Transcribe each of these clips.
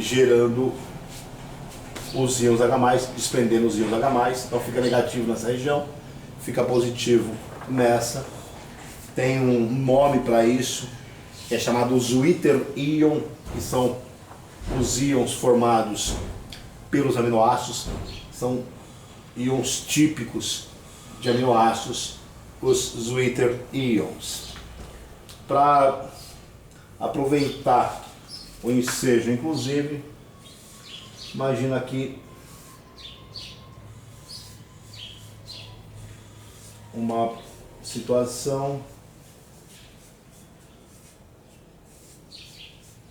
gerando os íons H+, desprendendo os íons H+, então fica negativo nessa região, fica positivo nessa. Tem um nome para isso, que é chamado Zwitter Ion, que são os íons formados pelos aminoácidos, são íons típicos de aminoácidos, os Zwitter Ions. Para aproveitar o ensejo, inclusive, imagina aqui uma situação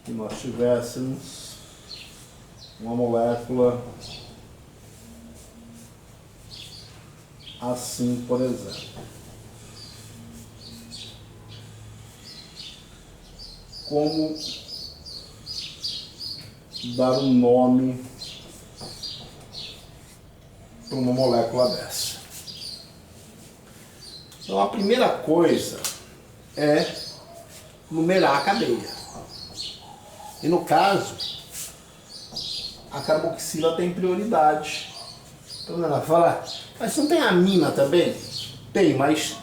que nós tivéssemos uma molécula assim, por exemplo. Como dar um nome para uma molécula dessa? Então a primeira coisa é numerar a cadeia. E no caso, a carboxila tem prioridade. Então ela fala, mas não tem amina também? Tem, mas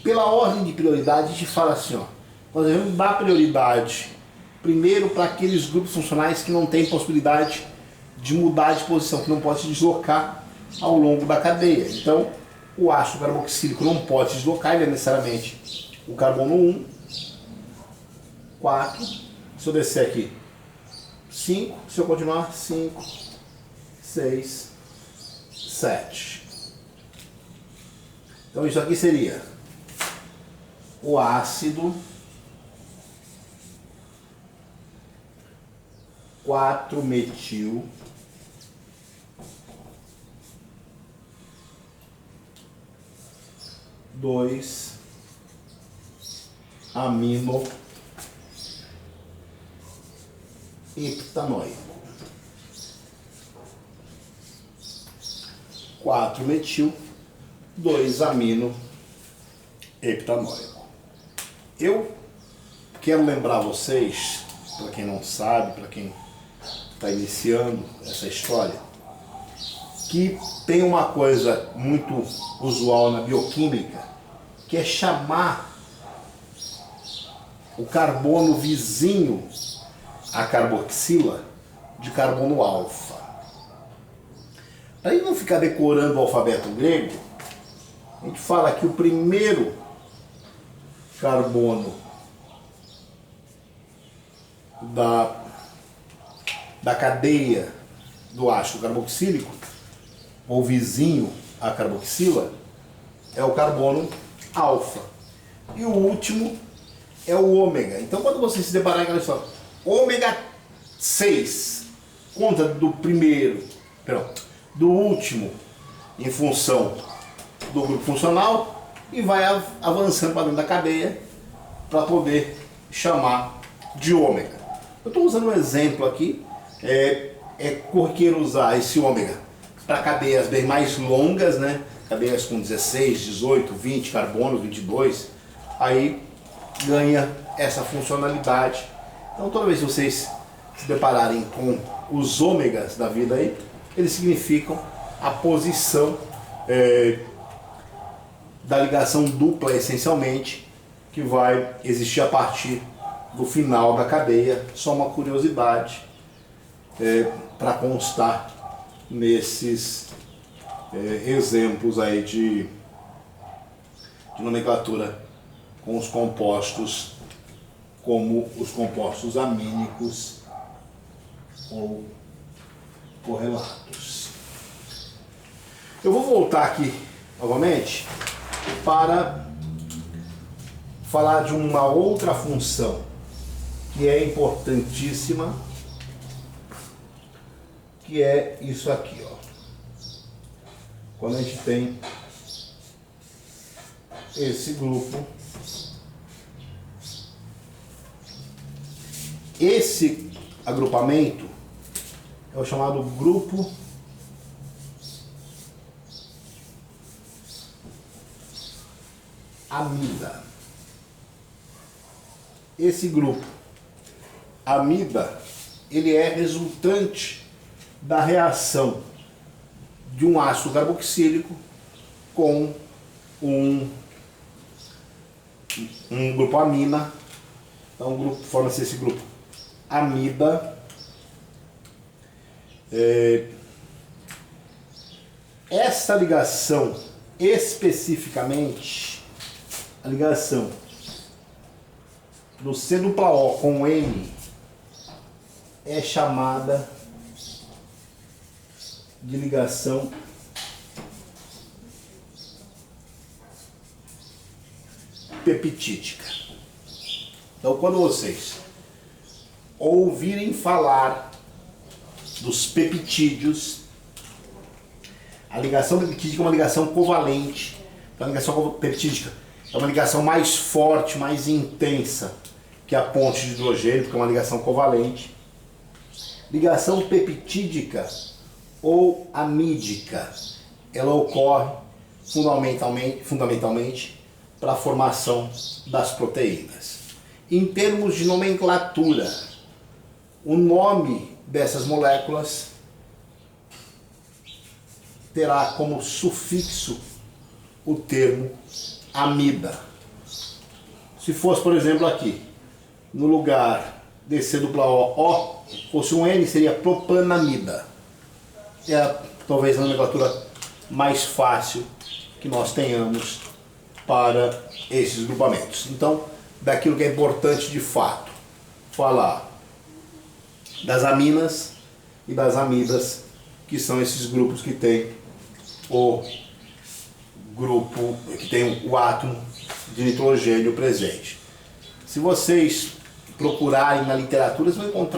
pela ordem de prioridade a gente fala assim, ó, nós devemos dar prioridade primeiro para aqueles grupos funcionais que não têm possibilidade de mudar de posição, que não pode se deslocar ao longo da cadeia. Então, o ácido carboxílico não pode se deslocar, ele é necessariamente o carbono 1, 4, se eu descer aqui, 5, se eu continuar, 5, 6, 7. Então isso aqui seria o ácido 4-metil dois amino heptanoico. 4-metil 2 amino heptanoico. Eu quero lembrar vocês, para quem não sabe, para quem está iniciando essa história, que tem uma coisa muito usual na bioquímica, que é chamar o carbono vizinho à carboxila de carbono alfa. Para ele não ficar decorando o alfabeto grego, a gente fala que o primeiro carbono da cadeia do ácido carboxílico, ou vizinho à carboxila, é o carbono alfa. E o último é o ômega. Então quando você se deparar com isso, ômega 6, conta do primeiro, do último em função do grupo funcional e vai avançando para dentro da cadeia para poder chamar de ômega. Eu estou usando um exemplo aqui, é corriqueiro usar esse ômega para cadeias bem mais longas, né? Cadeias com 16, 18, 20 carbonos, 22, aí ganha essa funcionalidade. Então toda vez que vocês se depararem com os ômegas da vida aí, eles significam a posição da ligação dupla, essencialmente, que vai existir a partir do final da cadeia. Só uma curiosidade para constar nesses exemplos aí de nomenclatura com os compostos, como os compostos amínicos ou correlatos. Eu vou voltar aqui novamente para falar de uma outra função que é importantíssima, que é isso aqui, ó. Quando a gente tem esse grupo, esse agrupamento é o chamado grupo amida. Esse grupo amida ele é resultante da reação de um ácido carboxílico com um grupo amina. Então forma-se esse grupo amida. Essa ligação, especificamente, a ligação do C-O com o N é chamada de ligação peptídica. Então, quando vocês ouvirem falar dos peptídeos, a ligação peptídica é uma ligação covalente. Então, a ligação peptídica é uma ligação mais forte, mais intensa que a ponte de hidrogênio, porque é uma ligação covalente. Ligação peptídica ou amídica, ela ocorre fundamentalmente para a formação das proteínas. Em termos de nomenclatura, o nome dessas moléculas terá como sufixo o termo amida. Se fosse, por exemplo, aqui, no lugar de C-O, fosse um N, seria propanamida. É talvez a nomenclatura mais fácil que nós tenhamos para esses grupamentos. Então, daquilo que é importante de fato, falar das aminas e das amidas, que são esses grupos que tem o átomo de nitrogênio presente. Se vocês procurarem na literatura, vocês vão encontrar